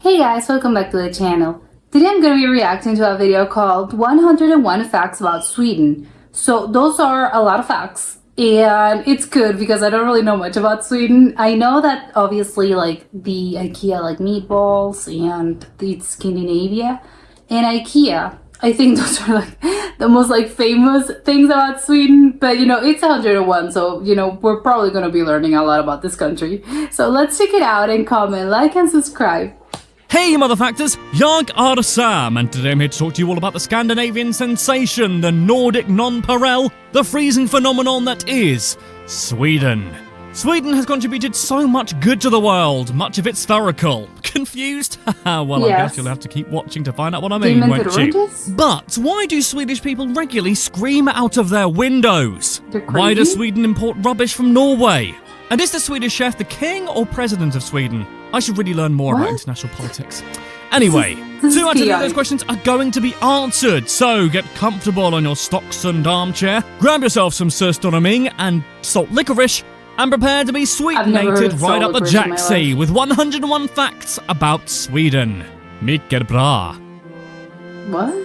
Hey guys, welcome back to the channel. Today I'm going to be reacting to a video called 101 Facts About Sweden. So those are a lot of facts and it's good because I don't really know much about Sweden. I know that obviously like the IKEA like meatballs and it's Scandinavia and IKEA. I think those are like the most like famous things about Sweden, but you know, it's 101, so you know, we're probably going to be learning a lot about this country. So let's check it out and comment, like and subscribe. Hey motherfactors, jag are Sam, and today I'm here to talk to you all about the Scandinavian sensation, the Nordic nonpareil, the freezing phenomenon that is Sweden. Sweden has contributed so much good to the world, much of it spherical. Confused? Well, Yes. I guess you'll have to keep watching to find out what I mean, won't you? Oranges? But why do Swedish people regularly scream out of their windows? They're Why does crazy? Sweden import rubbish from Norway? And is the Swedish chef the king or president of Sweden? I should really learn more about What? international politics. Anyway, This is to answer those chaotic. questions are going to be answered, so get comfortable on your Stocksund armchair, grab yourself some Surströmming and salt licorice, and prepare to be I've never heard sweet-nated of right salt up the licorice in my jacksie life. with 101 facts about Sweden. Mycket bra. What?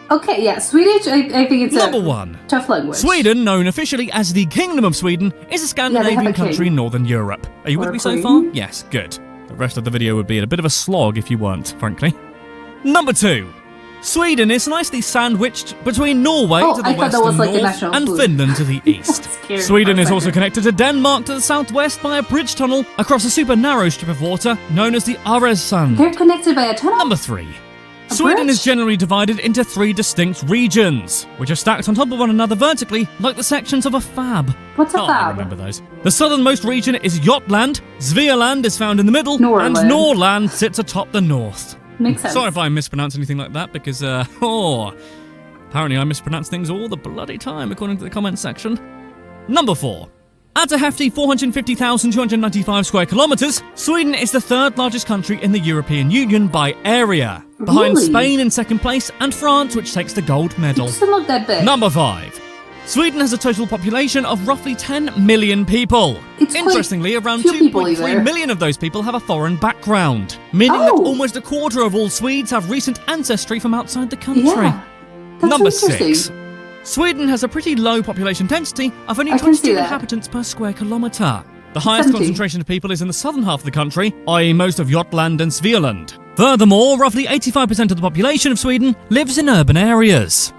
Okay, yeah, Swedish, I think it's Number a 1. tough language. Sweden, known officially as the Kingdom of Sweden, is a Scandinavian a country king. in Northern Europe. Are you Or with a me so queen. far? Yes, good. The rest of the video would be a bit of a slog if you weren't, frankly. Number 2. Sweden is nicely sandwiched between Norway Oh, to the I thought west that was and like a north national and food. Finland to the east. Scared Sweden for a is also second. connected to Denmark to the southwest by a bridge tunnel across a super narrow strip of water known as the Øresund. They're connected by a tunnel? Number 3. Sweden bridge? is generally divided into 3 distinct regions, which are stacked on top of one another vertically, like the sections of a fab. What's a I fab? remember those. The southernmost region is Jutland, Svealand is found in the middle, Norrland. and Norrland sits atop the north. Makes sense. Sorry if I mispronounce anything like that, because, apparently I mispronounce things all the bloody time, according to the comments section. Number 4. At a hefty 450,295 square kilometres, Sweden is the third largest country in the European Union by area, behind Really? Spain in second place and France, which takes the gold medal. It doesn't look that big. Number 5. Sweden has a total population of roughly 10 million people. It's quite Interestingly, around few people 2.3 either. million of those people have a foreign background, meaning that Oh. almost a quarter of all Swedes have recent ancestry from outside the country. Yeah. That's Number interesting. 6. Sweden has a pretty low population density of only I can see 22 that. inhabitants per square kilometre. The highest 70. concentration of people is in the southern half of the country, i.e. most of Jutland and Svealand. Furthermore, roughly 85% of the population of Sweden lives in urban areas.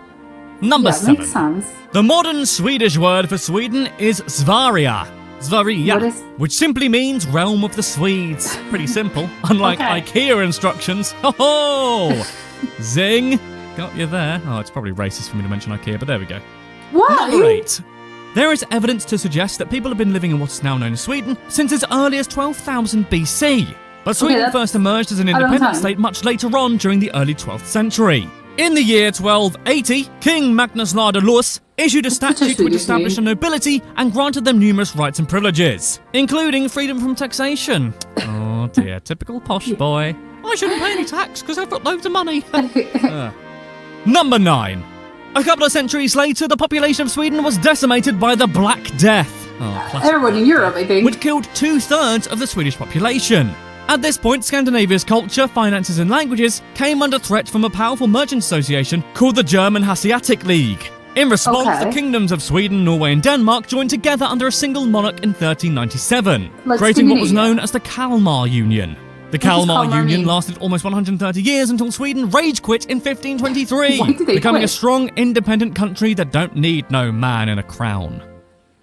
Number Yeah, 7. makes sense. The modern Swedish word for Sweden is Sverige. Sverige, What is- which simply means realm of the Swedes. Pretty simple, unlike Okay. IKEA instructions. Ho ho! Zing! Got you there. Oh, it's probably racist for me to mention IKEA, but there we go. Why? Number 8. There is evidence to suggest that people have been living in what is now known as Sweden since as early as 12,000 BC. But Sweden that's first emerged as an long independent time. state much later on during the early 12th century. In the year 1280, King Magnus Ladulus issued a such a statute which Swedish established a name. nobility and granted them numerous rights and privileges, including freedom from taxation. Oh dear, typical posh boy. I shouldn't pay any tax because I've got loads of money. Number 9. A couple of centuries later, the population of Sweden was decimated by the Black Death. Oh, classic. Everyone in Europe, I think. Which killed 2/3 of the Swedish population. At this point, Scandinavia's culture, finances and languages came under threat from a powerful merchant association called the German Hanseatic League. In response, Okay. the kingdoms of Sweden, Norway and Denmark joined together under a single monarch in 1397, Like creating what was Scandinavia. known as the Kalmar Union. The What does Kalmar Kalmar Union mean? lasted almost 130 years until Sweden rage quit in 1523, Why did they becoming a quit? strong, independent country that don't need no man in a crown.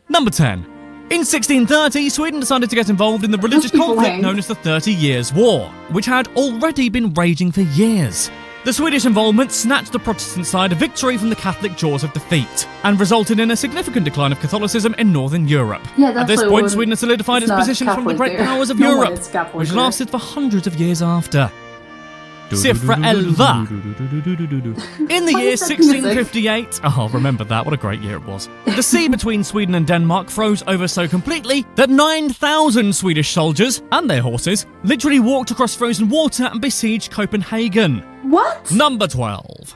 Number 10. In 1630, Sweden decided to get involved in the religious people conflict hanged. known as the 30 Years' War, which had already been raging for years. The Swedish involvement snatched the Protestant side a victory from the Catholic jaws of defeat, and resulted in a significant decline of Catholicism in Northern Europe. Yeah, At that's this why point, when Sweden has solidified it's its not position from the Catholic great there. powers of No one Europe, is Catholic which there. lasted for hundreds of years after. Cifra Elva. In the Why year is that music? 1658, oh, remember that, what a great year it was. The sea between Sweden and Denmark froze over so completely that 9,000 Swedish soldiers and their horses literally walked across frozen water and besieged Copenhagen. What? Number 12.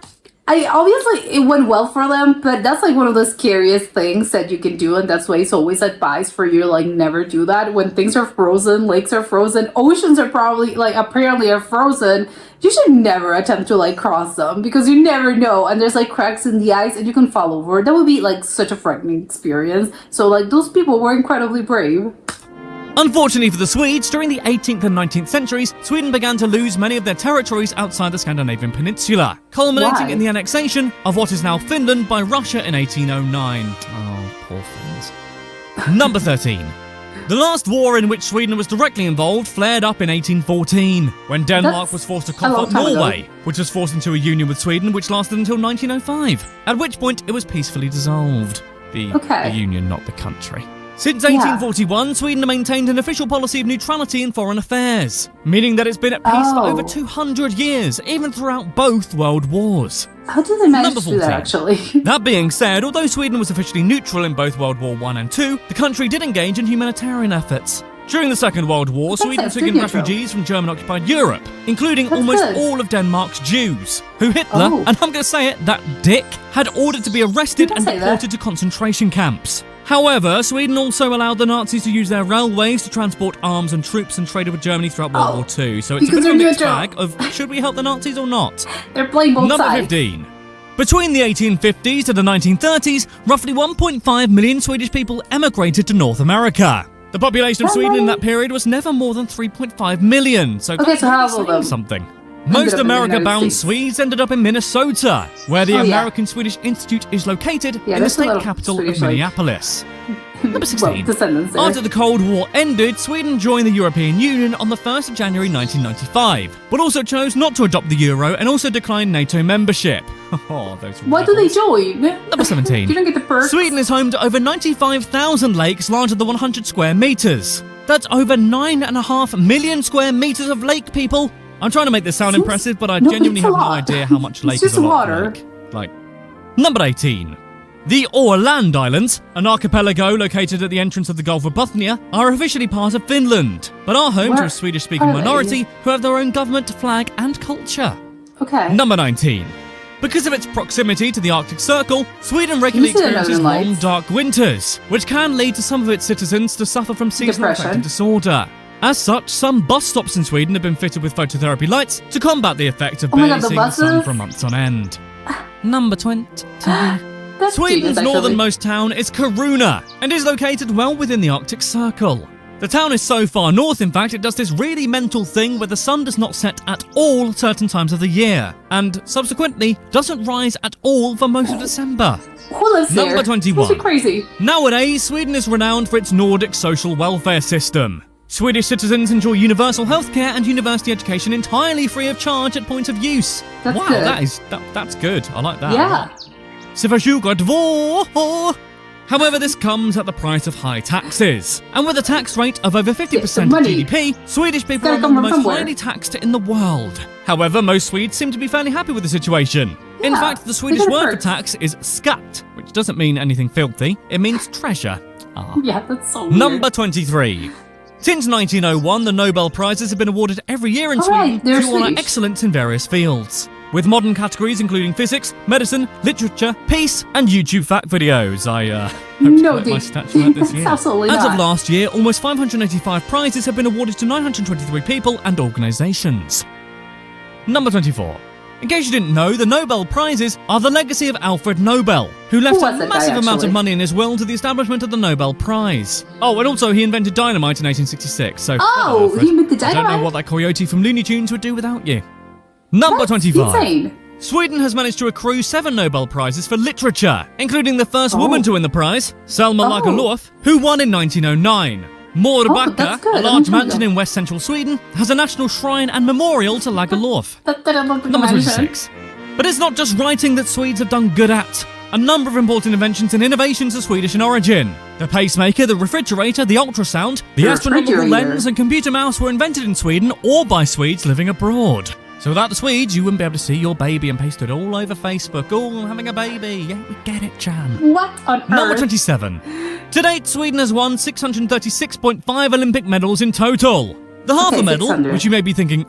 Obviously it went well for them, but that's like one of the scariest things that you can do, and that's why it's always advised for you to like never do that. When things are frozen, lakes are frozen, oceans are probably like apparently are frozen. You should never attempt to like cross them because you never know, and there's like cracks in the ice and you can fall over. That would be like such a frightening experience. So like those people were incredibly brave. Unfortunately for the Swedes, during the 18th and 19th centuries, Sweden began to lose many of their territories outside the Scandinavian peninsula, culminating Why? in the annexation of what is now Finland by Russia in 1809. Oh, poor Finns. Number 13. The last war in which Sweden was directly involved flared up in 1814, when Denmark That's was forced to a cough long up time ago. Norway, which was forced into a union with Sweden which lasted until 1905, at which point it was peacefully dissolved. The union, not the country. Since 1841, Sweden maintained an official policy of neutrality in foreign affairs, meaning that it's been at peace for over 200 years, even throughout both world wars. How did they manage Number to do that 14. actually? That being said, although Sweden was officially neutral in both World War I and II, the country did engage in humanitarian efforts. During the Second World War, Sweden sense, took in did neutral. refugees from German-occupied Europe, including That's almost good. all of Denmark's Jews, who Hitler, Oh. and I'm going to say it, that dick, had ordered to be arrested You can and say that. deported to concentration camps. However, Sweden also allowed the Nazis to use their railways to transport arms and troops and traded with Germany throughout World War II. So it's a because bit of a they're mixed neutral. bag of should we help the Nazis or not? They're playing both Number sides. 15. Between the 1850s to the 1930s, roughly 1.5 million Swedish people emigrated to North America. The population of Sweden in that period was never more than 3.5 million, so Okay, that's so how really old saying them? something. Ended Most up in the America-bound United States. Swedes ended up in Minnesota, where the Oh, yeah. American-Swedish Institute is located Yeah, in the there's a state lot of capital Swedish, of like- Minneapolis. Number 16. Well, descendants there. After the Cold War ended, Sweden joined the European Union on the 1st of January 1995, but also chose not to adopt the euro and also declined NATO membership. Oh, those Why do they rebels. join? Number 17. You don't get the perks. Sweden is home to over 95,000 lakes larger than 100 square meters. That's over 9.5 million square meters of lake, people. I'm trying to make this sound Seems- impressive, but I No, genuinely it's a have no lot. idea how much It's lake is just a lot. water. Like. Number 18. The Åland Islands, an archipelago located at the entrance of the Gulf of Bothnia, are officially part of Finland, but are home to Where a Swedish-speaking are they? minority who have their own government, flag, and culture. Okay. Number 19. Because of its proximity to the Arctic Circle, Sweden regularly see the experiences Northern long, Lights? dark winters, which can lead to some of its citizens to suffer from seasonal Depression. affective disorder. As such, some bus stops in Sweden have been fitted with phototherapy lights to combat the effect of Oh my barely God, the seeing the sun buses? for months on end. Number 20. That's Sweden's genius, actually. northernmost town is Kiruna and is located well within the Arctic Circle. The town is so far north, in fact, it does this really mental thing where the sun does not set at all certain times of the year, and subsequently doesn't rise at all for most of December. Who lives there? Number 21. This is crazy. Nowadays, Sweden is renowned for its Nordic social welfare system. Swedish citizens enjoy universal healthcare and university education entirely free of charge at point of use. That's wow, good. that's good. I like that. Yeah. However, this comes at the price of high taxes. And with a tax rate of over 50% of money. GDP, Swedish people are gotta among the come from most somewhere. highly taxed in the world. However, most Swedes seem to be fairly happy with the situation. In Yeah, fact, the they Swedish got word for perks. tax is skatt, which doesn't mean anything filthy, it means treasure. Yeah, that's so weird. Number 23. Since 1901, the Nobel Prizes have been awarded every year in All Sweden right, they're to honour Swedish. excellence in various fields, with modern categories including physics, medicine, literature, peace, and YouTube fact videos. I hope No, to make my dude. statuette this year. Absolutely As not. of last year, almost 585 prizes have been awarded to 923 people and organisations. Number 24. In case you didn't know, the Nobel Prizes are the legacy of Alfred Nobel, who left Who a was that guy, massive amount of actually? money in his will to the establishment of the Nobel Prize. Oh, and also he invented dynamite in 1866, so... Oh, Alfred. he invented I don't know dynamite? what that coyote from Looney Tunes would do without you. Number That's 25. insane. Sweden has managed to accrue 7 Nobel Prizes for literature, including the first Oh. woman to win the prize, Selma Oh. Lagerlöf, who won in 1909. Morbacka, that's good. a I large didn't know mansion that. in west central Sweden, has a national shrine and memorial to Lagerlöf. That didn't look like Number a mansion. 26. But it's not just writing that Swedes have done good at. A number of important inventions and innovations are Swedish in origin. The pacemaker, the refrigerator, the ultrasound, the The astronomical refrigerator. lens and computer mouse were invented in Sweden or by Swedes living abroad. So without the Swedes, you wouldn't be able to see your baby and paste it all over Facebook. Oh, I'm having a baby. Yeah, we get it, Chan. What on Number earth? 27. To date, Sweden has won 636.5 Olympic medals in total. The half Okay, a medal, 600. which you may be thinking,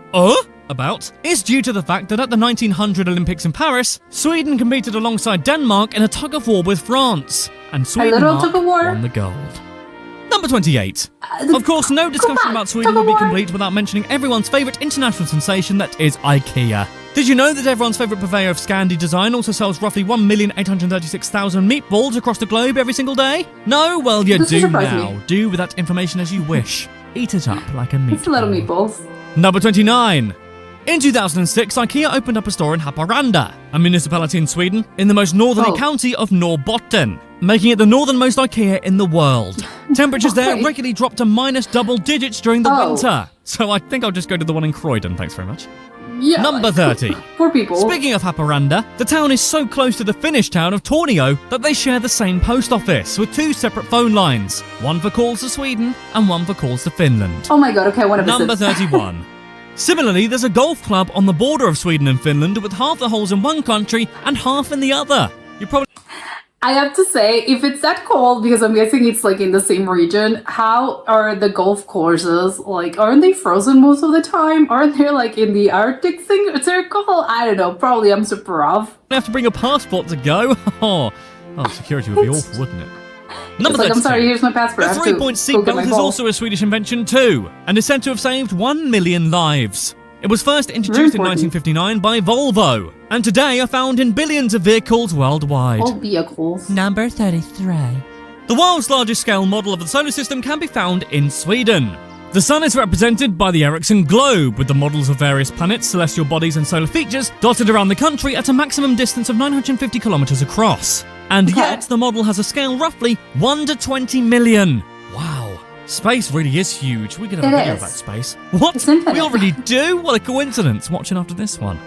about is due to the fact that at the 1900 Olympics in Paris, Sweden competed alongside Denmark in a tug-of-war with France, and Sweden little tug-of-war? won the gold. Number 28. Of course, no discussion on, about Sweden would be tug-of-war. complete without mentioning everyone's favourite international sensation that is IKEA. Did you know that everyone's favourite purveyor of Scandi design also sells roughly 1,836,000 meatballs across the globe every single day? No? Well, you Doesn't do surprise now. me. Do with that information as you wish. Eat it up like a meatball. It's a little meatballs. Number 29. In 2006, IKEA opened up a store in Haparanda, a municipality in Sweden, in the most northerly Oh. county of Norrbotten, making it the northernmost IKEA in the world. Temperatures there Okay. regularly drop to minus double digits during the Oh. winter. So I think I'll just go to the one in Croydon, thanks very much. Yeah. Number 30. Poor people. Speaking of Haparanda, the town is so close to the Finnish town of Tornio that they share the same post office with two separate phone lines, one for calls to Sweden and one for calls to Finland. Oh my god, okay, I want to visit. Number 31. Similarly, there's a golf club on the border of Sweden and Finland with half the holes in one country and half in the other. You probably I have to say, if it's that cold, because I'm guessing it's like in the same region, how are the golf courses? Like, aren't they frozen most of the time? Aren't they like in the Arctic circle? I don't know. Probably I'm super rough. have to bring a passport to go. Oh, security would be awful, wouldn't it? Number It's like, I'm 32. sorry, here's my passport. I The have to 3-point go get my seatbelt is ball. also a Swedish invention too, and is said to have saved 1 million lives. It was first introduced in important. 1959 by Volvo, and today are found in billions of vehicles worldwide. All vehicles. Number 33. The world's largest scale model of the solar system can be found in Sweden. The sun is represented by the Ericsson globe, with the models of various planets, celestial bodies and solar features dotted around the country at a maximum distance of 950 kilometers across. And Okay. yet the model has a scale roughly 1 to 20 million. Wow. Space really is huge. We could have a It video is. about space. What? It's infinite. We already do? What a coincidence. Watching after this one.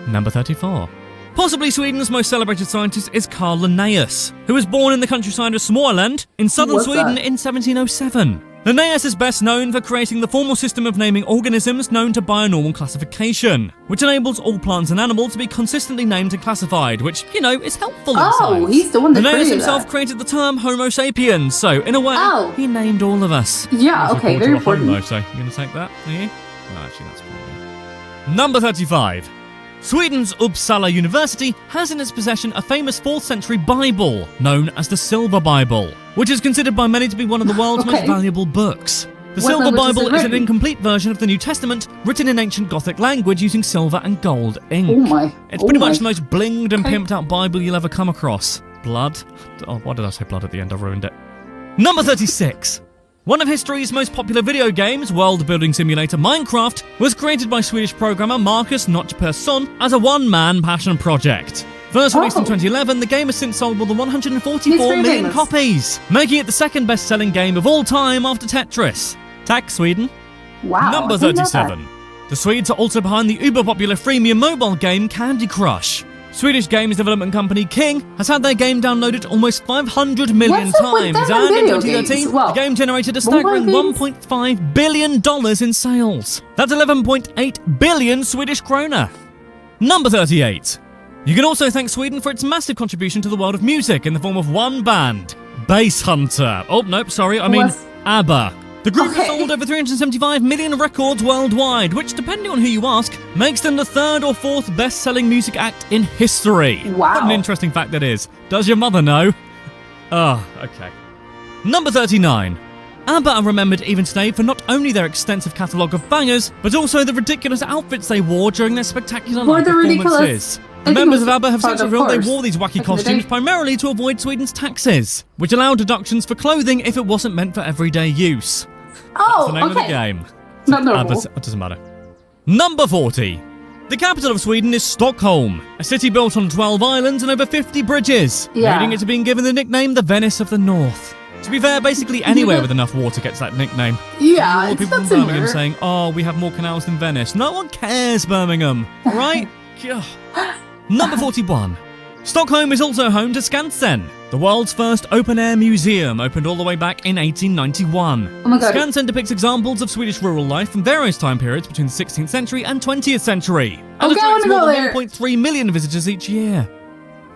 Number 34. Possibly Sweden's most celebrated scientist is Carl Linnaeus, who was born in the countryside of Småland in southern What's Sweden that? in 1707. Linnaeus is best known for creating the formal system of naming organisms known to bionormal classification, which enables all plants and animals to be consistently named and classified, which, you know, is helpful in Oh, science. he's the one that Linnaeus created himself that. created the term Homo sapiens, so in a way, Oh. he named all of us. Yeah, Also okay, called very you a important. Homo, so you gonna take that? Are you? Well, actually, that's probably. Number 35. Sweden's Uppsala University has in its possession a famous 4th century Bible, known as the Silver Bible, which is considered by many to be one of the world's most Okay. valuable books. The What Silver language is Bible it is an written? incomplete version of the New Testament, written in ancient Gothic language using silver and gold ink. Oh my. It's pretty Oh much the my. most blinged and Okay. pimped out Bible you'll ever come across. Blood? Oh, why did I say blood at the end? I've ruined it. Number 36. One of history's most popular video games, world building simulator Minecraft, was created by Swedish programmer Marcus Notch Persson as a one-man passion project. First released in Oh. 2011, the game has since sold more than 144 He's very million famous. copies, making it the second best-selling game of all time after Tetris. Tax Sweden. Wow. Number I didn't know 37. The Swedes are also behind the uber-popular freemium mobile game Candy Crush. Swedish games development company King has had their game downloaded almost 500 million What's up with times, them and and in video 2013, games? Well, the game generated a mobile staggering games? $1.5 billion in sales. That's 11.8 billion Swedish krona. Number 38. You can also thank Sweden for its massive contribution to the world of music in the form of one band, Bass Hunter. Oh, nope, sorry, I mean What's- ABBA. The group has Okay. sold over 375 million records worldwide, which, depending on who you ask, makes them the 3rd or 4th best-selling music act in history. Wow. What an interesting fact that is. Does your mother know? Oh, okay. Number 39. ABBA are remembered even today for not only their extensive catalogue of bangers, but also the ridiculous outfits they wore during their spectacular Were live they ridiculous? performances. I The think it members was of ABBA have part since of revealed they course. wore these wacky Back in the costumes day. primarily to avoid Sweden's taxes, which allowed deductions for clothing if it wasn't meant for everyday use. Oh, The name of the okay. game. Not normal. It doesn't matter. Number 40. The capital of Sweden is Stockholm, a city built on 12 islands and over 50 bridges, Yeah. leading it to being given the nickname the Venice of the North. To be fair, basically anywhere with enough water gets that nickname. Yeah, All it's people not from Birmingham similar. saying, "Oh, we have more canals than Venice." No one cares, Birmingham. All right? Ugh. Number 41. Stockholm is also home to Skansen, the world's first open-air museum, opened all the way back in 1891. Oh my God. Skansen depicts examples of Swedish rural life from various time periods between the 16th century and 20th century, and Okay, I attracts wanna more go than there. 1.3 million visitors each year.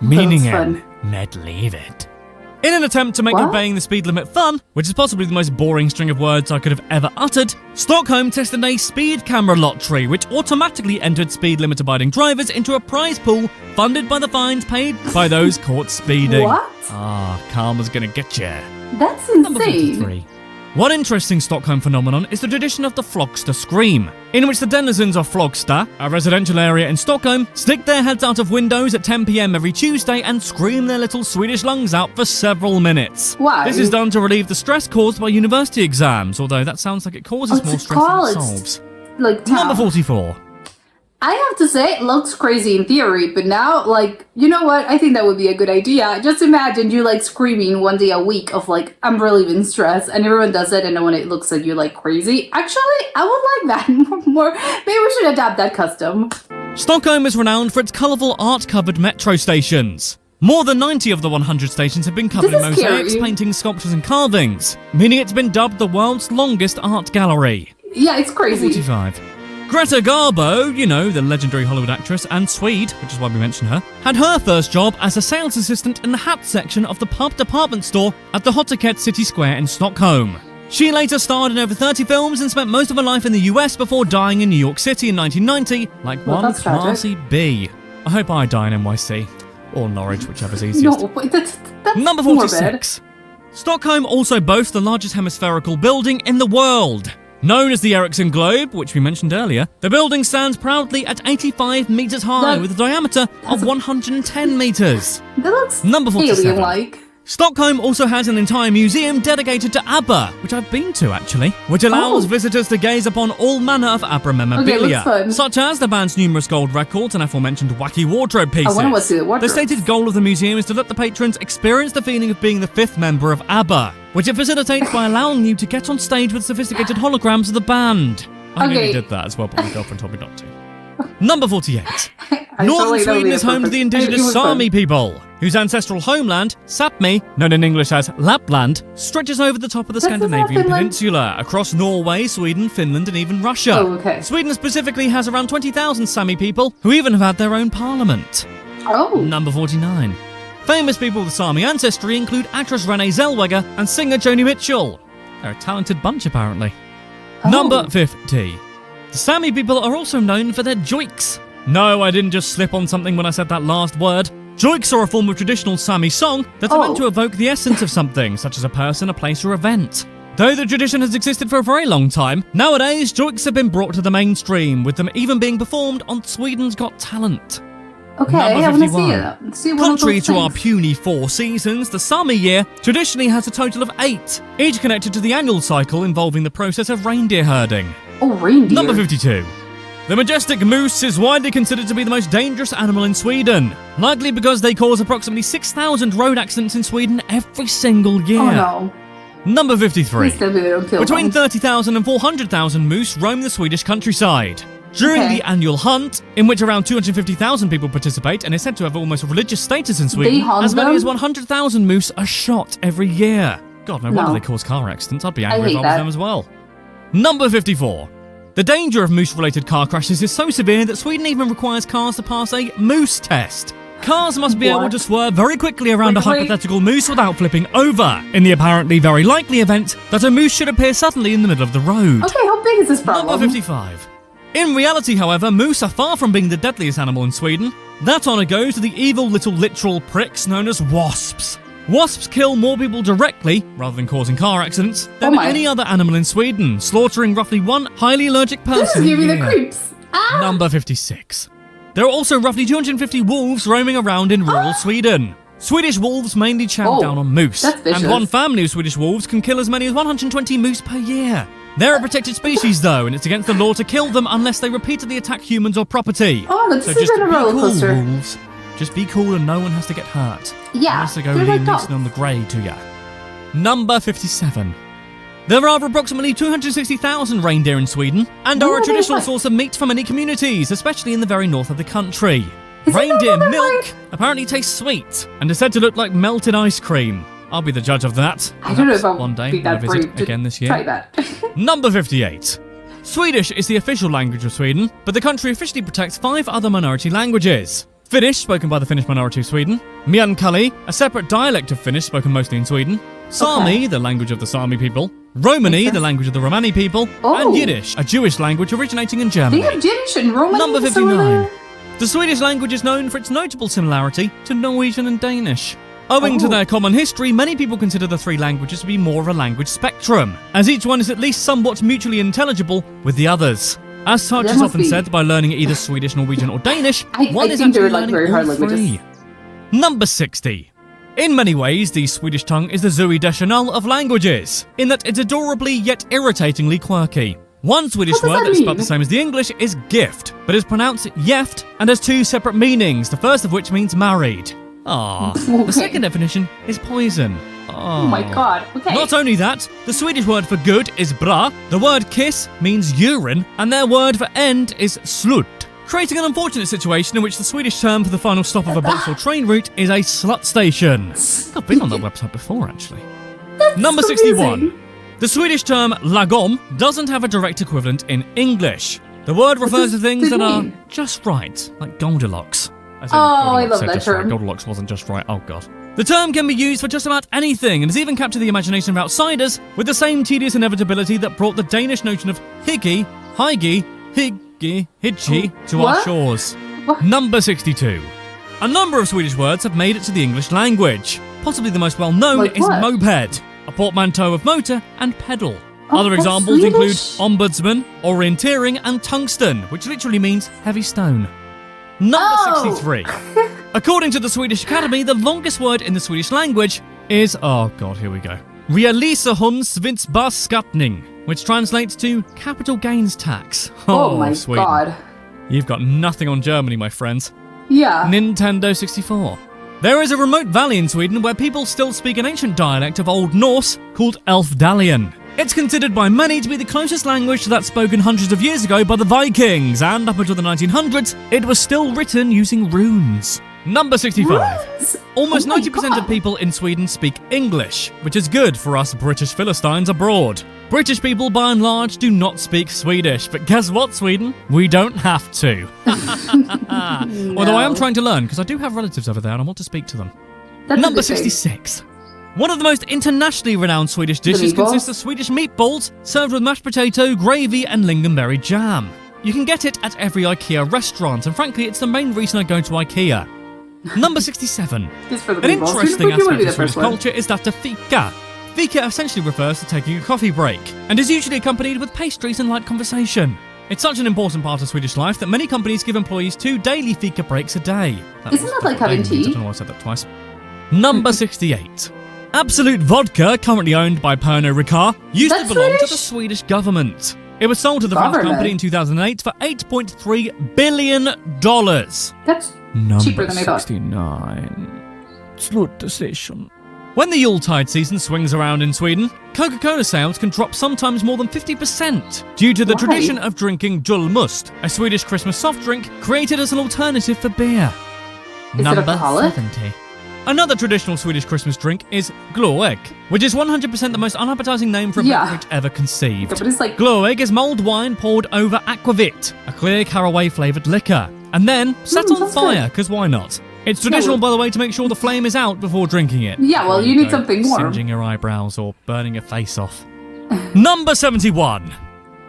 Meaning fun. it, Ned leave it. In an attempt to make What? obeying the speed limit fun, which is possibly the most boring string of words I could have ever uttered, Stockholm tested a speed camera lottery which automatically entered speed limit abiding drivers into a prize pool funded by the fines paid by those caught speeding. What? Ah, karma's gonna get ya. That's Number insane. 53. One interesting Stockholm phenomenon is the tradition of the Flogsta Scream, in which the denizens of Flogsta, a residential area in Stockholm, stick their heads out of windows at 10 p.m. every Tuesday and scream their little Swedish lungs out for several minutes. Why? This is done to relieve the stress caused by university exams, although that sounds like it causes it's more a stress than it college, solves. Like Number town. 44. I have to say, it looks crazy in theory, but now, like, you know what? I think that would be a good idea. Just imagine you, like, screaming one day a week of, like, I'm relieving stress, and everyone does it, and no one looks at you like crazy. Actually, I would like that more. Maybe we should adapt that custom. Stockholm is renowned for its colourful art-covered metro stations. More than 90 of the 100 stations have been covered This in is mosaics, scary. paintings, sculptures and carvings, meaning it's been dubbed the world's longest art gallery. Yeah, it's crazy. 45. Greta Garbo, you know, the legendary Hollywood actress and Swede, which is why we mention her, had her first job as a sales assistant in the hat section of the pub department store at the Hotoket City Square in Stockholm. She later starred in over 30 films and spent most of her life in the US before dying in New York City in 1990, like Well, one that's tragic. classy bee. I hope I die in NYC. Or Norwich, whichever's easiest. No, but that's Number morbid. 46. Stockholm also boasts the largest hemispherical building in the world. Known as the Ericsson Globe, which we mentioned earlier, the building stands proudly at 85 metres high That- with a diameter of 110 metres. That looks Number 47. alien-like. Stockholm also has an entire museum dedicated to ABBA, which I've been to actually, which allows Oh. visitors to gaze upon all manner of ABBA memorabilia, looks fun. such as the band's numerous gold records and aforementioned wacky wardrobe pieces. wanna see the wardrobes. stated goal of the museum is to let the patrons experience the feeling of being the fifth member of ABBA, which it facilitates by allowing you to get on stage with sophisticated holograms of the band. I nearly Okay. did that as well, but my girlfriend told me not to. Number 48. I feel Northern like that would Sweden be is a home to the perfect- indigenous it was fun. Sami people, whose ancestral homeland, Sapmi, known in English as Lapland, stretches over the top of the That's Scandinavian Finland. peninsula, across Norway, Sweden, Finland, and even Russia. Oh, okay. Sweden specifically has around 20,000 Sami people, who even have had their own parliament. Oh, Number 49. Famous people with Sami ancestry include actress Renee Zellweger and singer Joni Mitchell. They're a talented bunch, apparently. Oh. Number 50. The Sami people are also known for their joiks. No, I didn't just slip on something when I said that last word. Joiks are a form of traditional Sami song that are meant to evoke the essence of something, such as a person, a place, or event. Though the tradition has existed for a very long time, nowadays joiks have been brought to the mainstream, with them even being performed on Sweden's Got Talent. okay. Number I want to 51. see it. See one Contrary of to those our things. puny 4 seasons, the Sami year traditionally has a total of 8, each connected to the annual cycle involving the process of reindeer herding. Oh, reindeer. Number 52. The majestic moose is widely considered to be the most dangerous animal in Sweden, likely because they cause approximately 6,000 road accidents in Sweden every single year. Oh no. Number 53. Please tell me they don't kill Between them. 30,000 and 400,000 moose roam the Swedish countryside. During Okay. the annual hunt, in which around 250,000 people participate and is said to have almost religious status in Sweden, hunt as many them? as 100,000 moose are shot every year. God, no wonder No. they cause car accidents. I'd be I angry if hate I was that. them as well. Number 54. The danger of moose-related car crashes is so severe that Sweden even requires cars to pass a moose test. Cars must be able What? to swerve very quickly around a Wait. hypothetical moose without flipping over, in the apparently very likely event that a moose should appear suddenly in the middle of the road. Okay, how big is this problem? Number 55. In reality, however, moose are far from being the deadliest animal in Sweden. That honour goes to the evil little literal pricks known as wasps. Wasps kill more people directly, rather than causing car accidents, than Oh my. any other animal in Sweden, slaughtering roughly one highly allergic This person is a giving me the year. creeps. Ah! Number 56. There are also roughly 250 wolves roaming around in rural Sweden. Swedish wolves mainly chow Oh, down on moose, that's vicious. and one family of Swedish wolves can kill as many as 120 moose per year. They're a protected species though, and it's against the law to kill them unless they repeatedly attack humans or property. Oh, this So is just a be roller cool, coaster. wolves. Just be cool and no one has to get hurt. Yeah, Unless they go they're like Liam dogs. Neeson on the grey to ya. Number 57. There are approximately 260,000 reindeer in Sweden, and Where are are a they traditional from? source of meat for many communities, especially in the very north of the country. Is it Reindeer not milk like- apparently tastes sweet, and is said to look like melted ice cream. I'll be the judge of that. I don't know if Perhaps I'll one day be when I that visit brave to again this year. try that. Number 58. Swedish is the official language of Sweden, but the country officially protects 5 other minority languages. Finnish, spoken by the Finnish minority of Sweden. Meänkieli, a separate dialect of Finnish spoken mostly in Sweden. Sami, the language of the Sami people. Romani, the language of the Romani people. Oh. And Yiddish, a Jewish language originating in Germany. They have Yiddish and Romani. Number so 59. The Swedish language is known for its notable similarity to Norwegian and Danish. Owing to their common history, many people consider the three languages to be more of a language spectrum, as each one is at least somewhat mutually intelligible with the others. As such is often said, by learning either Swedish, Norwegian or Danish, one is actually learning all three. Number 60. In many ways, the Swedish tongue is the Zooey Deschanel of languages, in that it's adorably yet irritatingly quirky. One Swedish word that's about the same as the English is gift, but is pronounced gift and has two separate meanings, the first of which means married. Ah, the second definition is poison. Oh my god, okay. Not only that, the Swedish word for good is bra, the word kiss means urine, and their word for end is slut, creating an unfortunate situation in which the Swedish term for the final stop of a bus or train route is a slut station. I've been on that website before, actually. Number 61. The Swedish term lagom doesn't have a direct equivalent in English. The word refers to things that are just right, like Goldilocks. I love that term. Right. Goldilocks wasn't just right. Oh, God. The term can be used for just about anything and has even captured the imagination of outsiders with the same tedious inevitability that brought the Danish notion of hygge, hygge, hygge, hidji to our shores. What? Number 62. A number of Swedish words have made it to the English language. Possibly the most well-known is moped, a portmanteau of motor and pedal. Other examples include ombudsman, orienteering, and tungsten, which literally means heavy stone. Number 63. According to the Swedish Academy, the longest word in the Swedish language is, oh god, here we go, realisationsvinstbeskattning, which translates to capital gains tax. Oh my Sweden. god. You've got nothing on Germany, my friends. Yeah. Nintendo 64. There is a remote valley in Sweden where people still speak an ancient dialect of Old Norse called Elfdalian. It's considered by many to be the closest language to that spoken hundreds of years ago by the Vikings, and up until the 1900s, it was still written using runes. Number 65. Runes? Almost Oh my 90% God. of people in Sweden speak English, which is good for us British Philistines abroad. British people, by and large, do not speak Swedish, but guess what, Sweden? We don't have to. Although I am trying to learn, because I do have relatives over there and I want to speak to them. That's Number a good thing. 66. One of the most internationally renowned Swedish dishes meatballs? consists of Swedish meatballs served with mashed potato, gravy, and lingonberry jam. You can get it at every IKEA restaurant, and frankly, it's the main reason I go to IKEA. Number 67. Just for the An meatballs. interesting You wanna aspect be the of Swedish first one. culture is that of fika. Fika essentially refers to taking a coffee break, and is usually accompanied with pastries and light conversation. It's such an important part of Swedish life that many companies give employees 2 daily fika breaks a day. Isn't that like having tea? I don't know why I said that twice. Number 68. Absolute Vodka, currently owned by Pernod Ricard, used That's to belong to Swedish? the Swedish government. It was sold to the French Government? company in 2008 for $8.3 billion. That's Number cheaper than I thought. 69. Slut decision. When the Yuletide season swings around in Sweden, Coca-Cola sales can drop sometimes more than 50% due to the Why? tradition of drinking Julmust, a Swedish Christmas soft drink created as an alternative for beer. Is it Number alcoholic? 70. Another traditional Swedish Christmas drink is Gloegg, which is 100% the most unappetizing name for a beverage ever conceived. But it's like Gloegg is mulled wine poured over aquavit, a clear caraway-flavoured liquor, and then set on sounds fire, because why not? It's traditional, well- by the way, to make sure the flame is out before drinking it. Yeah, well, There you need go, something warm. Singeing your eyebrows or burning your face off. Number 71.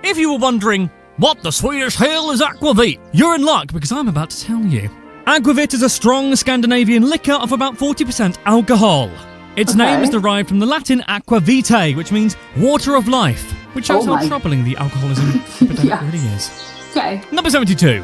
If you were wondering, what the Swedish hell is aquavit? You're in luck, because I'm about to tell you. Aquavit is a strong Scandinavian liquor of about 40% alcohol. Its name is derived from the Latin aqua vitae, which means water of life, which shows Oh how my. troubling the alcoholism epidemic Yeah. really is. okay. Number 72.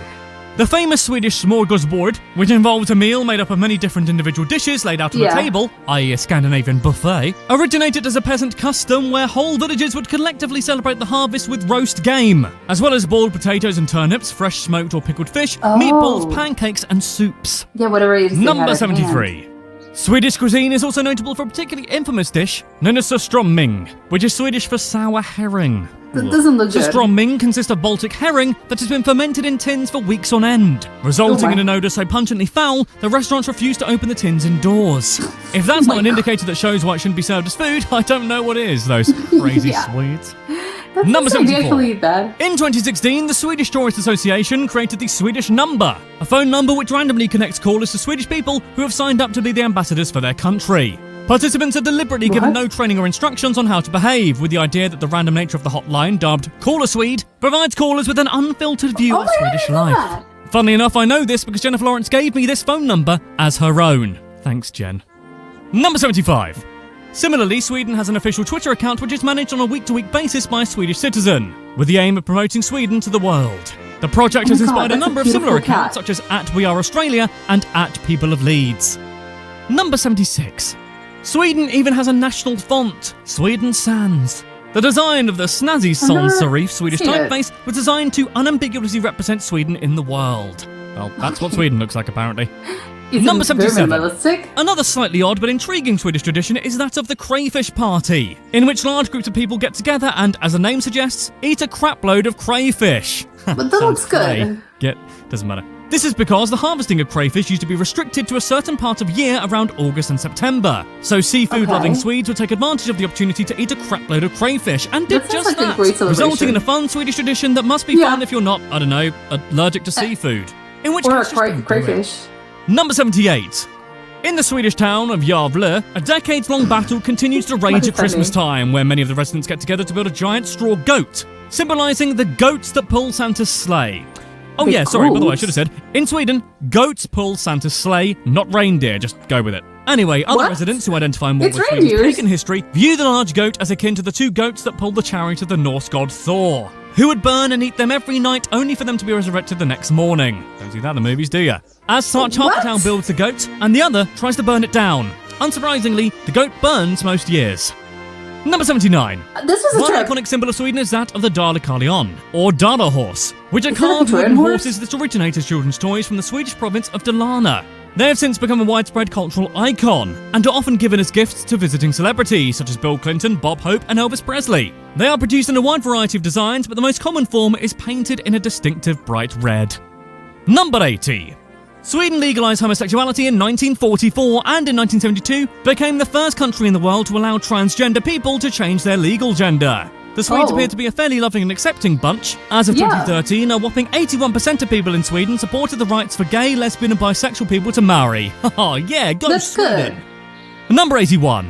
The famous Swedish smorgasbord, which involves a meal made up of many different individual dishes laid out on a table, i.e. a Scandinavian buffet, originated as a peasant custom where whole villages would collectively celebrate the harvest with roast game, as well as boiled potatoes and turnips, fresh smoked or pickled fish, meatballs, pancakes, and soups. Yeah, whatever it is. they had Number at 73. hand. Swedish cuisine is also notable for a particularly infamous dish known as surströmming, which is Swedish for sour herring. That doesn't look good. Surströmming consists of Baltic herring that has been fermented in tins for weeks on end, resulting in an odour so pungently foul that restaurants refuse to open the tins indoors. If that's not an indicator that shows why it shouldn't be served as food, I don't know what is, those crazy Yeah. Swedes. That's Number insane. They 74. actually eat that. In 2016, the Swedish Tourist Association created the Swedish Number, a phone number which randomly connects callers to Swedish people who have signed up to be the ambassadors for their country. Participants are deliberately given no training or instructions on how to behave, with the idea that the random nature of the hotline, dubbed Caller Swede, provides callers with an unfiltered view of Swedish life. Funnily enough, I know this because Jennifer Lawrence gave me this phone number as her own. Thanks, Jen. Number 75. Similarly, Sweden has an official Twitter account which is managed on a week-to-week basis by a Swedish citizen, with the aim of promoting Sweden to the world. The project has inspired a number of similar accounts, such as @WeAreAustralia and @PeopleOfLeeds. Number 76. Sweden even has a national font, Sweden Sans. The design of the snazzy sans serif Swedish typeface was designed to unambiguously represent Sweden in the world. Well, that's what Sweden looks like, apparently. Number 77. Another slightly odd but intriguing Swedish tradition is that of the crayfish party, in which large groups of people get together and, as the name suggests, eat a crapload of crayfish. But that looks good. Doesn't matter. This is because the harvesting of crayfish used to be restricted to a certain part of year around August and September. So seafood-loving Swedes would take advantage of the opportunity to eat a crapload of crayfish, and did just that, resulting in a fun Swedish tradition that must be fun if you're not, I don't know, allergic to seafood. In which case, crayfish. Number 78. In the Swedish town of Gävle, a decades-long battle continues to rage at Christmas time, where many of the residents get together to build a giant straw goat, symbolising the goats that pull Santa's sleigh. Oh yeah, sorry, by the way, I should have said, in Sweden, goats pull Santa's sleigh, not reindeer, just go with it. Anyway, other residents who identify more with Sweden's pagan history view the large goat as akin to the two goats that pulled the chariot of the Norse god Thor, who would burn and eat them every night only for them to be resurrected the next morning. Don't see that in the movies, do ya? As such, half the town builds the goat, and the other tries to burn it down. Unsurprisingly, the goat burns most years. Number 79. One iconic symbol of Sweden is that of the Dalekarlion, or Dala horse, which are carved wooden horses that originate as children's toys from the Swedish province of Dalarna. They have since become a widespread cultural icon, and are often given as gifts to visiting celebrities such as Bill Clinton, Bob Hope, and Elvis Presley. They are produced in a wide variety of designs, but the most common form is painted in a distinctive bright red. Number 80. Sweden legalised homosexuality in 1944 and in 1972 became the first country in the world to allow transgender people to change their legal gender. The Swedes appear to be a fairly loving and accepting bunch. As of 2013, a whopping 81% of people in Sweden supported the rights for gay, lesbian and bisexual people to marry. Oh yeah, go Sweden! Number 81.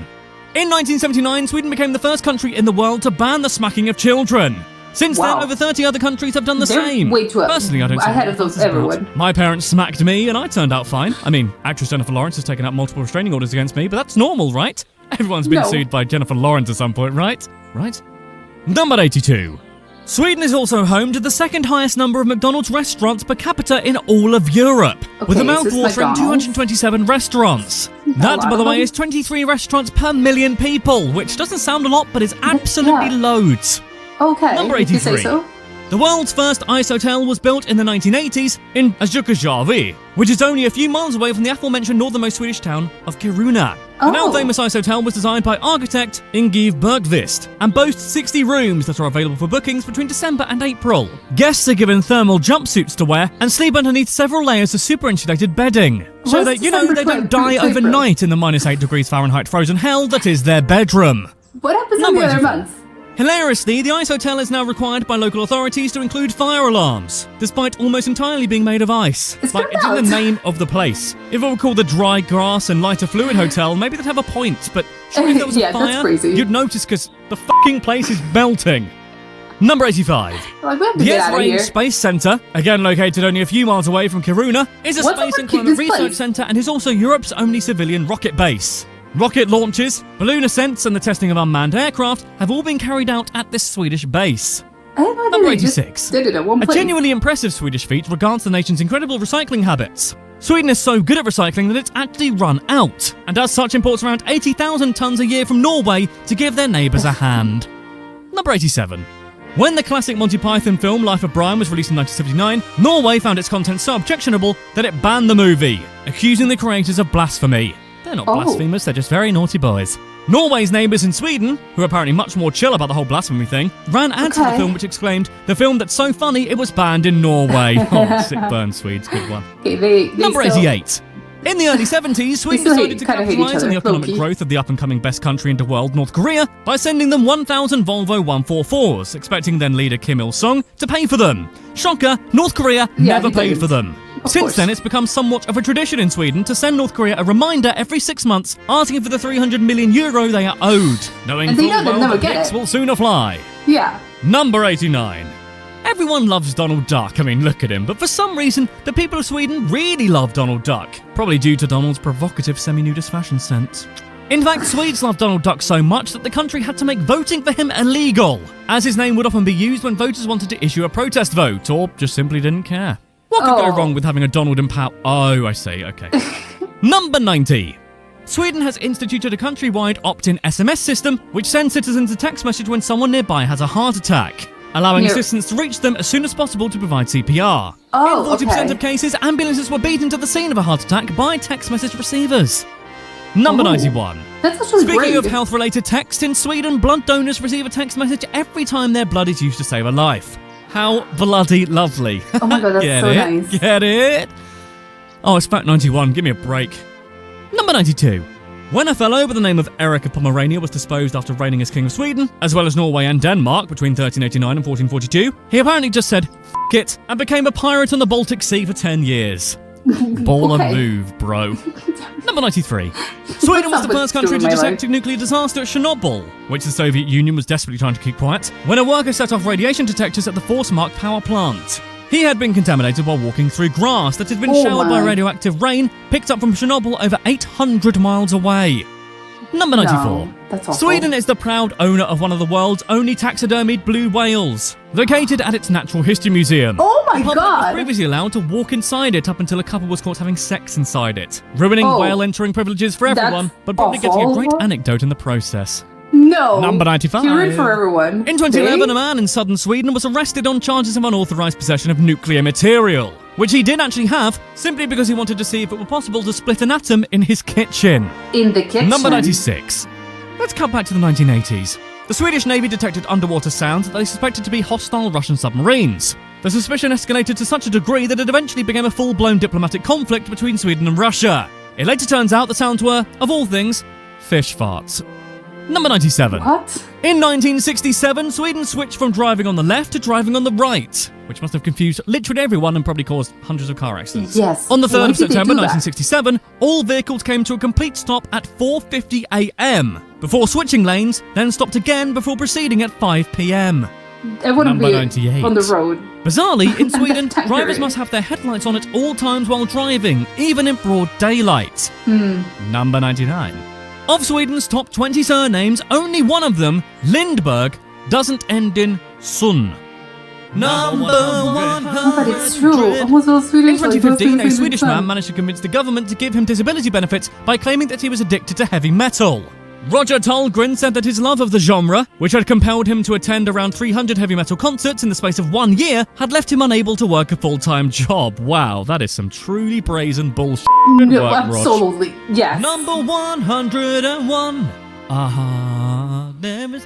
In 1979, Sweden became the first country in the world to ban the smacking of children. Since then, over 30 other countries have done the same. Personally, I don't see ahead of those everyone. My parents smacked me and I turned out fine. I mean, actress Jennifer Lawrence has taken out multiple restraining orders against me, but that's normal, right? Everyone's been sued by Jennifer Lawrence at some point, right? Right? Number 82. Sweden is also home to the second highest number of McDonald's restaurants per capita in all of Europe, with a mouth-watering 227 restaurants. That, by the way, is 23 restaurants per million people, which doesn't sound a lot, but is absolutely loads. Number 83. The world's first ice hotel was built in the 1980s in Jukkasjärvi, which is only a few miles away from the aforementioned northernmost Swedish town of Kiruna. The now famous ice hotel was designed by architect Ingiv Bergqvist and boasts 60 rooms that are available for bookings between December and April. Guests are given thermal jumpsuits to wear and sleep underneath several layers of super-insulated bedding, so that, you know, they don't die overnight in the -8 degrees Fahrenheit frozen hell that is their bedroom. What happens in the other months? Hilariously, the ice hotel is now required by local authorities to include fire alarms, despite almost entirely being made of ice. It's in the name of the place. If it were called the Dry Grass and Lighter Fluid Hotel, maybe they'd have a point, but surely if there was a fire, you'd notice because the fucking place is melting. Number 85. The Esrange Space Center, again located only a few miles away from Kiruna, is a space and climate research center and is also Europe's only civilian rocket base. Rocket launches, balloon ascents and the testing of unmanned aircraft have all been carried out at this Swedish base. Number 86. A genuinely impressive Swedish feat regards the nation's incredible recycling habits. Sweden is so good at recycling that it's actually run out, and as such imports around 80,000 tonnes a year from Norway to give their neighbours a hand. Number 87. When the classic Monty Python film Life of Brian was released in 1979, Norway found its content so objectionable that it banned the movie, accusing the creators of blasphemy. They're not blasphemous, they're just very naughty boys. Norway's neighbours in Sweden, who are apparently much more chill about the whole blasphemy thing, ran ads for the film which exclaimed, "The film that's so funny it was banned in Norway." Oh, sick burn, Swedes, good one. Number 88. In the early 70s, Sweden still decided to kinda hate each capitalize on the other, economic low-key. growth of the up-and-coming best country in the world, North Korea, by sending them 1,000 Volvo 144s, expecting then leader Kim Il-sung to pay for them. Shocker, North Korea never he paid didn't. for them. Of Since course. then, it's become somewhat of a tradition in Sweden to send North Korea a reminder every 6 months asking for the 300 million euro they are owed, knowing And they full know they'll well never that get dicks it. will sooner fly. Yeah. Number 89. Everyone loves Donald Duck. I mean, look at him. But for some reason, the people of Sweden really love Donald Duck. Probably due to Donald's provocative semi-nudist fashion sense. In fact, Swedes love Donald Duck so much that the country had to make voting for him illegal, as his name would often be used when voters wanted to issue a protest vote, or just simply didn't care. What could go Oh. wrong with having a Donald in power? Oh, I see, okay. Number 90. Sweden has instituted a countrywide opt-in SMS system, which sends citizens a text message when someone nearby has a heart attack, allowing Yeah. assistance to reach them as soon as possible to provide CPR. Oh, In 40% okay. of cases, ambulances were beaten to the scene of a heart attack by text message receivers. Number Oh. 91. That's actually Speaking great. of health-related text, in Sweden, blood donors receive a text message every time their blood is used to save a life. How bloody lovely. Oh my god, that's Get so it? nice. Get it? Oh, it's Fact 91. Give me a break. Number 92. When a fellow by the name of Eric of Pomerania was disposed after reigning as King of Sweden, as well as Norway and Denmark between 1389 and 1442, he apparently just said, F it, and became a pirate on the Baltic Sea for 10 years. Baller Okay. move, bro. Number 93. Sweden was the That's first country true to in my detect a nuclear disaster at Chernobyl, which the Soviet Union was desperately trying to keep quiet, when a worker set off radiation detectors at the Forsmark power plant. He had been contaminated while walking through grass that had been Oh showered by my. radioactive rain picked up from Chernobyl over 800 miles away. Number 94. No, that's awful. Sweden is the proud owner of one of the world's only taxidermied blue whales, located at its Natural History Museum. Oh my The public was god. previously allowed to walk inside it up until a couple was caught having sex inside it, ruining Oh, whale entering privileges for that's everyone, but probably getting a great awful. anecdote in the process. No. Number 95. You're in for everyone. In 2011, They- a man in southern Sweden was arrested on charges of unauthorized possession of nuclear material, which he did actually have, simply because he wanted to see if it were possible to split an atom in his kitchen. in the kitchen. Number 96. Let's cut back to the 1980s. The Swedish Navy detected underwater sounds that they suspected to be hostile Russian submarines. The suspicion escalated to such a degree that it eventually became a full-blown diplomatic conflict between Sweden and Russia. It later turns out the sounds were, of all things, fish farts. Number 97. What? In 1967, Sweden switched from driving on the left to driving on the right, which must have confused literally everyone and probably caused hundreds of car accidents. Yes. On the 3rd Why of did they September do that? 1967, all vehicles came to a complete stop at 4:50 a.m. before switching lanes, then stopped again before proceeding at 5 p.m. I wouldn't Number be 98. on the road. Bizarrely, in Sweden, That drivers accurate. must have their headlights on at all times while driving, even in broad daylight. Number 99. Of Sweden's top 20 surnames, only one of them, Lindberg, doesn't end in Sun. Number 100. Oh, but it's true. Almost all Swedish. In like, 2015, those a things Swedish in man sun. managed to convince the government to give him disability benefits by claiming that he was addicted to heavy metal. Roger Tolgren said that his love of the genre, which had compelled him to attend around 300 heavy metal concerts in the space of 1 year, had left him unable to work a full-time job. Wow, that is some truly brazen bullshit. No, work, Rog. absolutely. Yes. Number 101. There is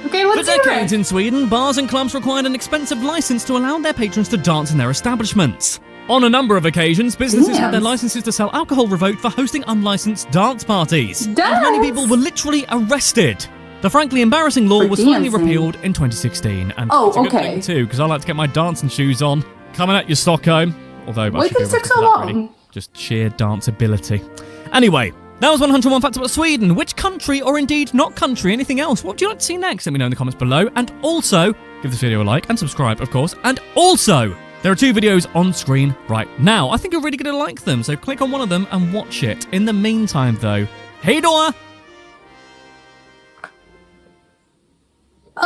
Okay, For let's hear decades it. in Sweden, bars and clubs required an expensive license to allow their patrons to dance in their establishments. On a number of occasions, businesses had their Dance? licenses to sell alcohol revoked for hosting unlicensed dance parties. As many Dance? people were literally arrested. The frankly embarrassing law For was finally dancing? repealed in 2016, and Oh, it's a good okay. thing too, because I like to get my dancing shoes on. Coming at you, Stockholm. Although I Why should did be it take arrested so for that, really. long? Just sheer danceability. Anyway, that was 101 facts about Sweden. Which country, or indeed not country, anything else? What would you like to see next? Let me know in the comments below. And also, give this video a like and subscribe, of course. And also, there are 2 videos on screen right now. I think you're really going to like them, so click on one of them and watch it. In the meantime, though, hey Dora!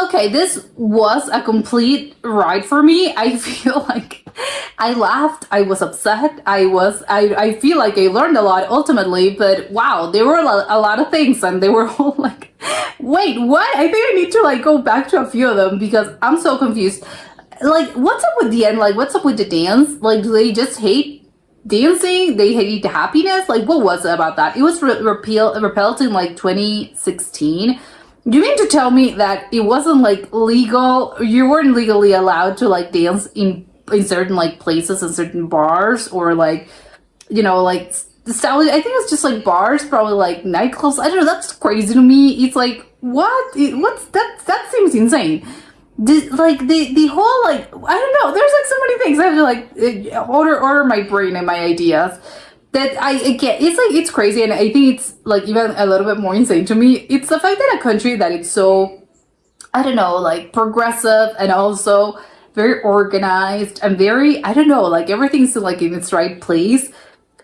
Okay, this was a complete ride for me. I feel like I laughed, I was upset, I feel like I learned a lot ultimately, but wow, there were a lot of things and they were all like, wait, what? I think I need to like go back to a few of them because I'm so confused. Like, what's up with the end? Like, what's up with the dance? Like, do they just hate dancing? They hate the happiness? Like, what was it about that? It was repelled in like 2016. You mean to tell me that it wasn't like legal? You weren't legally allowed to like dance in certain like places and certain bars, or like like establish. I think it's just like bars, probably like nightclubs. I don't know. That's crazy to me. It's like what? What's that? That seems insane. The whole like I don't know. There's like so many things I have to like order my brain and my ideas. That I get. It's like it's crazy, and I think it's like even a little bit more insane to me. It's the fact that a country that it's so I don't know, like progressive and also very organized and very, I don't know, like everything's like in its right place.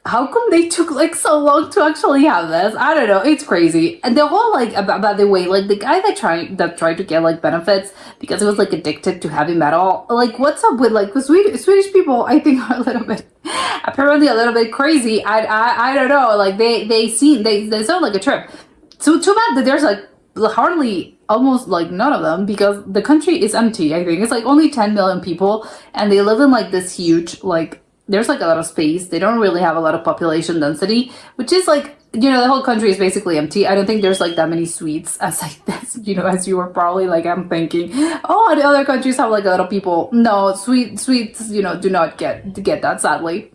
How come they took like so long to actually have this? I don't know. It's crazy. And the whole like about the way like the guy that tried to get like benefits because he was like addicted to heavy metal. Like what's up with like the Swedish people? I think are a little bit apparently a little bit crazy. I don't know. Like they sound like a trip. So too bad that there's like hardly almost like none of them because the country is empty. I think it's like only 10 million people and they live in like this huge like there's like a lot of space. They don't really have a lot of population density, which is like the whole country is basically empty. I don't think there's like that many Swedes as like this, as you were probably like I'm thinking, oh, the other countries have like a lot of people. No, Swedes, do not get that sadly.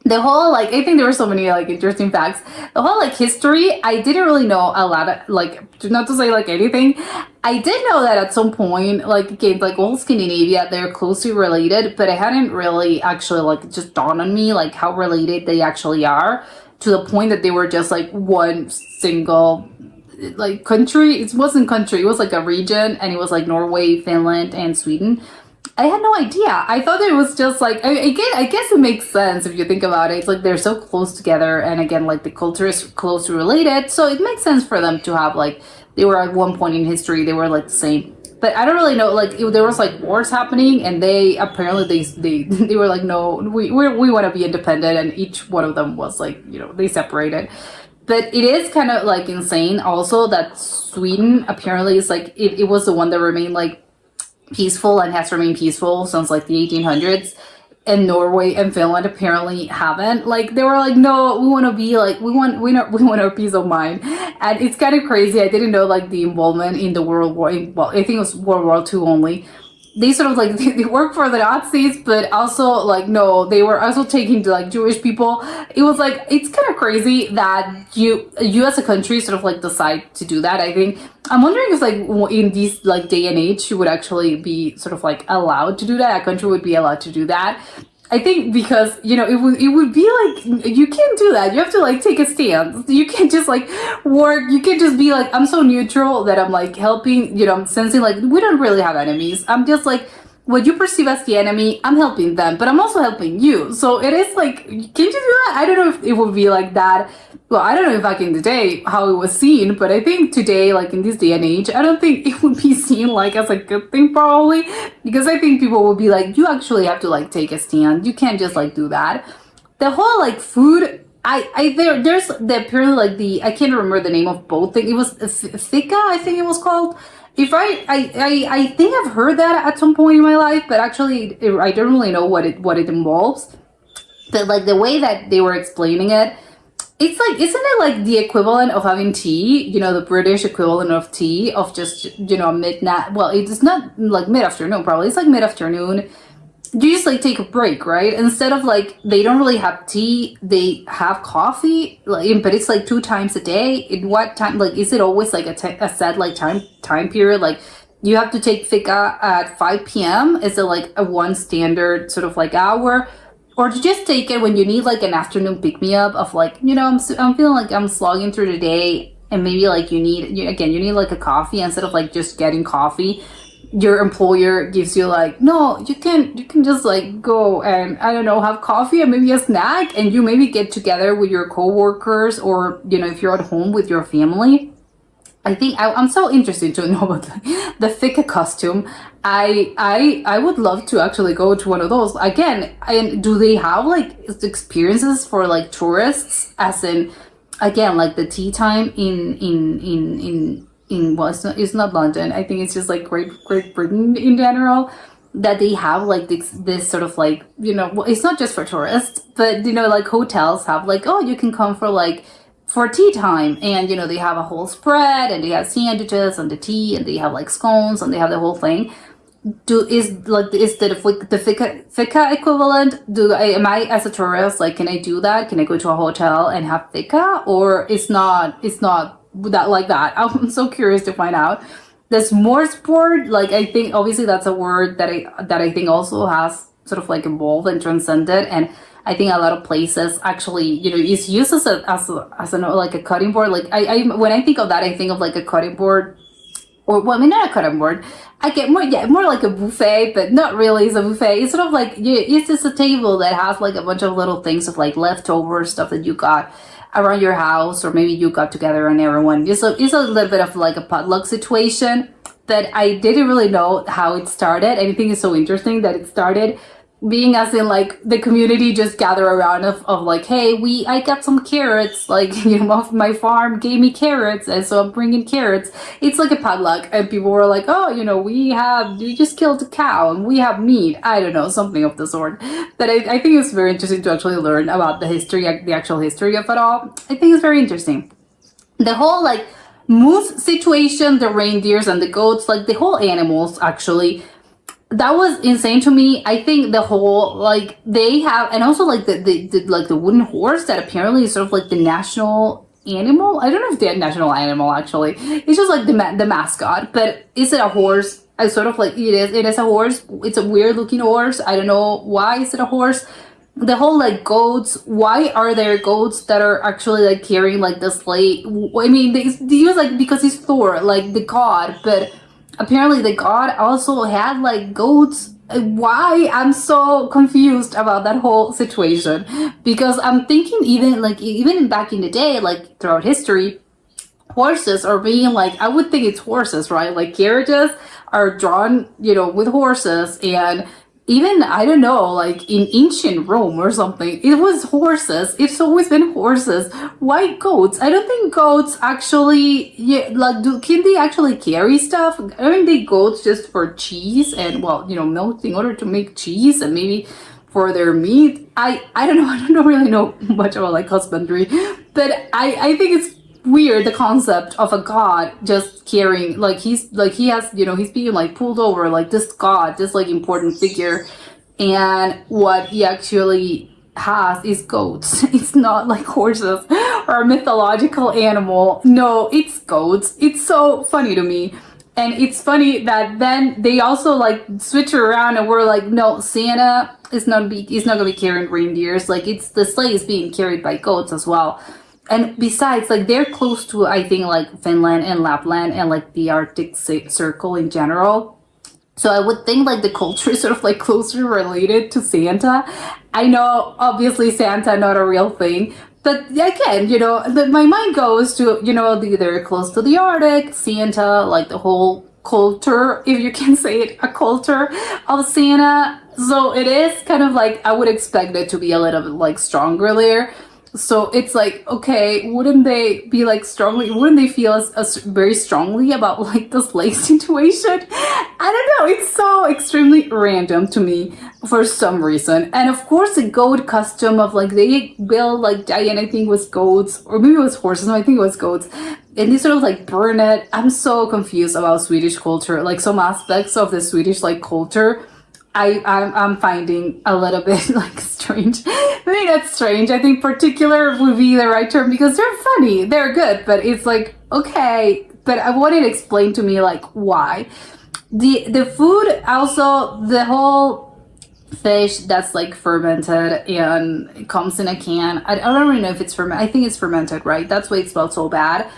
The whole like I think there were so many like interesting facts. The whole like history, I didn't really know a lot of like not to say like anything. I did know that at some point like again like all Scandinavia they're closely related, but it hadn't really actually like just dawned on me like how related they actually are to the point that they were just like one single like country. It wasn't country, it was like a region and it was like Norway, Finland and Sweden. I had no idea. I thought it was just like I guess it makes sense if you think about it. It's like they're so close together, and again, like the culture is closely related, so it makes sense for them to have like they were at one point in history they were like the same. But I don't really know. Like there was like wars happening, and they apparently they were like no, we want to be independent, and each one of them was like they separated. But it is kind of like insane also that Sweden apparently is like it was the one that remained like peaceful and has remained peaceful since like the 1800s, and Norway and Finland apparently haven't. Like they were like no, we want to be like we want our peace of mind. And it's kind of crazy. I didn't know like the involvement in the World War, well I think it was World War II only. They sort of like they work for the Nazis, but also like no, they were also taking to like Jewish people. It was like it's kind of crazy that you as a country sort of like decide to do that. I think I'm wondering if like in this like day and age you would actually be sort of like allowed to do that. A country would be allowed to do that. I think because it would be like you can't do that. You have to like take a stand. You can't just like work. You can't just be like I'm so neutral that I'm like helping. I'm sensing like we don't really have enemies. I'm just like what you perceive as the enemy. I'm helping them, but I'm also helping you. So it is like can you do that? I don't know if it would be like that. Well, I don't know if back in the day how it was seen, but I think today, like in this day and age, I don't think it would be seen like as a good thing probably, because I think people would be like, you actually have to like take a stand. You can't just like do that. The whole like food, there's the apparently like I can't remember the name of both thing. It was Fika, I think it was called. If I think I've heard that at some point in my life, but actually I don't really know what it involves. But like the way that they were explaining it. It's like, isn't it like the equivalent of having tea? The British equivalent of tea, of just, midnight. Well, it's not like mid-afternoon, probably. It's like mid-afternoon. You just like take a break, right? Instead of like, they don't really have tea, they have coffee, like, but it's like 2 times a day. In what time? Like, is it always like a set like time period? Like, you have to take fika at 5 p.m. Is it like a one standard sort of like hour? Or to just take it when you need like an afternoon pick-me-up of like, I'm feeling like I'm slogging through the day and maybe like you need like a coffee instead of like just getting coffee. Your employer gives you like, no, you can just like go and I don't know, have coffee and maybe a snack and you maybe get together with your coworkers or, if you're at home with your family. I think I'm so interested to know about the fika costume. I would love to actually go to one of those again. And do they have like experiences for like tourists? As in, again, like the tea time in well, it's not London. I think it's just like Great Britain in general. That they have like this sort of like well, it's not just for tourists, but like hotels have like you can come for tea time and they have a whole spread and they have sandwiches and the tea and they have like scones and they have the whole thing. is the fika equivalent? Am I as a tourist, like, can I do that? Can I go to a hotel and have fika, or it's not that like that? I'm so curious to find out. The smorgasbord, like, I think obviously that's a word that I think also has sort of like evolved and transcended, and I think a lot of places actually, is used as like a cutting board. Like I when I think of that, I think of like a cutting board, or well, I mean, not a cutting board. I get more like a buffet, but not really. It's a buffet. It's sort of like it's just a table that has like a bunch of little things of like leftover stuff that you got around your house, or maybe you got together and everyone. It's a little bit of like a potluck situation. But I didn't really know how it started. And I think it's so interesting that it started being as in like the community just gather around of like, hey, I got some carrots, like, my farm gave me carrots, and so I'm bringing carrots. It's like a potluck, and people were like, oh, we just killed a cow and we have meat. I don't know, something of the sort. But I think it's very interesting to actually learn about the actual history of it all. I think it's very interesting. The whole like moose situation, the reindeers and the goats, like the whole animals actually, that was insane to me. I think the whole, like, they have, and also like the wooden horse that apparently is sort of like the national animal. I don't know if they're national animal actually. It's just like the mascot. But is it a horse? I sort of like it is a horse. It's a weird looking horse. I don't know why is it a horse. The whole like goats. Why are there goats that are actually like carrying like the sleigh? I mean, they use like, because he's Thor, like the god, but apparently the god also had like goats. Why? I'm so confused about that whole situation, because I'm thinking even back in the day, like throughout history, horses are being like, I would think it's horses, right? Like carriages are drawn, with horses, and even, I don't know, like in ancient Rome or something, it was horses. It's always been horses. Why goats? I don't think goats actually, can they actually carry stuff? Aren't they goats just for cheese and, well, milk in order to make cheese, and maybe for their meat? I don't know. I don't really know much about like husbandry, but I think it's weird, the concept of a god just carrying, like, he has, he's being like pulled over, like this god, this like important figure, and what he actually has is goats. It's not like horses or a mythological animal. No, it's goats. It's so funny to me. And it's funny that then they also like switch around and we're like, no, Santa is not gonna be carrying reindeers. Like, it's the sleigh is being carried by goats as well. And besides, like, they're close to, I think, like, Finland and Lapland and, like, the Arctic Circle in general. So I would think, like, the culture is sort of, like, closely related to Santa. I know, obviously, Santa, not a real thing. But, again, my mind goes to, they're close to the Arctic, Santa, like, the whole culture, if you can say it, a culture of Santa. So it is kind of, like, I would expect it to be a little bit, like, stronger there. So it's like, okay, wouldn't they feel as very strongly about like the sleigh situation? I don't know, it's so extremely random to me for some reason. And of course the goat custom of like, they build like giant, I think it was goats, or maybe it was horses, no, I think it was goats. And they sort of like burn it. I'm so confused about Swedish culture, like some aspects of the Swedish like culture I'm finding a little bit like strange. Maybe not strange. I think particular would be the right term, because they're funny, they're good, but it's like, okay, but I wanted to explain to me like why. The food, also the whole fish that's like fermented and it comes in a can. I don't really know if it's fermented. I think it's fermented, right? That's why it smells so bad.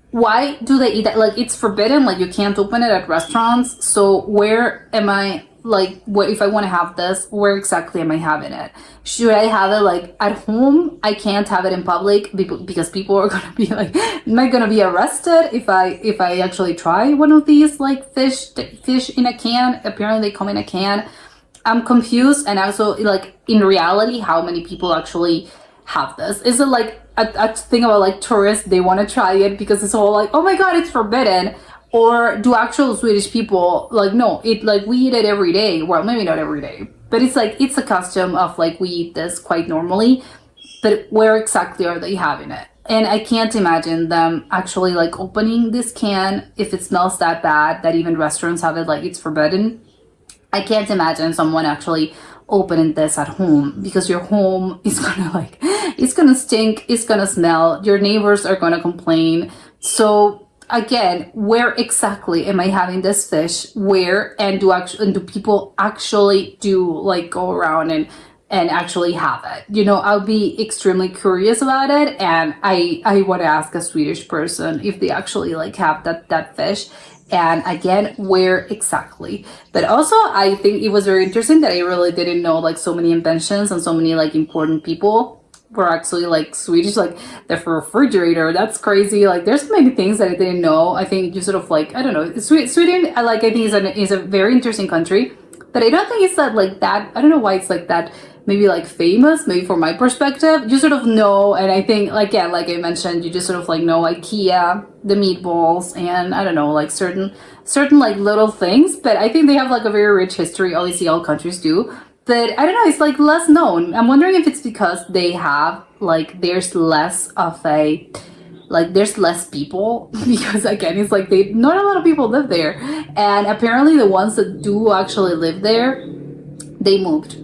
Why do they eat that? Like, it's forbidden, like you can't open it at restaurants. So where am I? Like, what if I want to have this, where exactly am I having it? Should I have it like at home? I can't have it in public because people are gonna be like, am I gonna be arrested if I actually try one of these like fish in a can? Apparently they come in a can. I'm confused. And also, like, in reality, how many people actually have this? Is it like a thing about like tourists, they want to try it because it's all like, oh my god, it's forbidden? Or do actual Swedish people like, no, it like we eat it every day? Well, maybe not every day, but it's like, it's a custom of like, we eat this quite normally, but where exactly are they having it? And I can't imagine them actually like opening this can if it smells that bad that even restaurants have it like it's forbidden. I can't imagine someone actually opening this at home, because your home is gonna like, it's gonna stink, it's gonna smell, your neighbors are gonna complain. So again, where exactly am I having this fish? Where, and do people actually do like go around and actually have it? You know, I'll be extremely curious about it, and I want to ask a Swedish person if they actually like have that fish. And again, where exactly? But also, I think it was very interesting that I really didn't know like so many inventions and so many like important people were actually like Swedish, like the refrigerator. That's crazy. Like there's so many things that I didn't know. I think you sort of like, I don't know, Sweden, I think is a very interesting country, but I don't think it's that, I don't know why it's like that, maybe like famous, maybe from my perspective. You sort of know, and I think like, yeah, like I mentioned, you just sort of like know IKEA, the meatballs, and I don't know, like certain like little things, but I think they have like a very rich history. Obviously all countries do, but I don't know, it's like less known. I'm wondering if it's because they have like, there's less of a, like there's less people, because again, it's like not a lot of people live there, and apparently the ones that do actually live there, they moved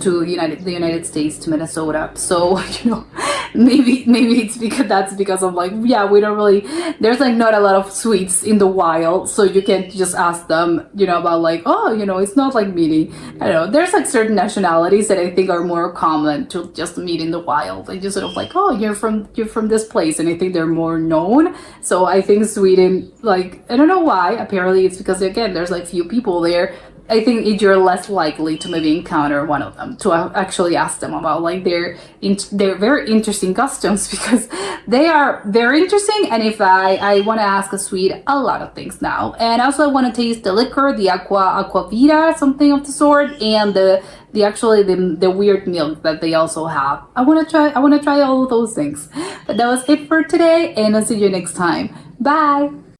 to the United States, to Minnesota. So you know, maybe it's because of like, yeah, we don't really, there's like not a lot of Swedes in the wild, so you can't just ask them, you know, about like, oh, you know, it's not like meeting, I don't know, there's like certain nationalities that I think are more common to just meet in the wild, and just sort of like, oh, you're from this place, and I think they're more known. So I think Sweden, like, I don't know why, apparently it's because again, there's like few people there. I think you're less likely to maybe encounter one of them, to actually ask them about like their very interesting customs, because they are very interesting. And if I want to ask a Swede a lot of things now, and also I want to taste the liquor, the aquavita, something of the sort, and the weird milk that they also have. I want to try all of those things. But that was it for today, and I'll see you next time. Bye.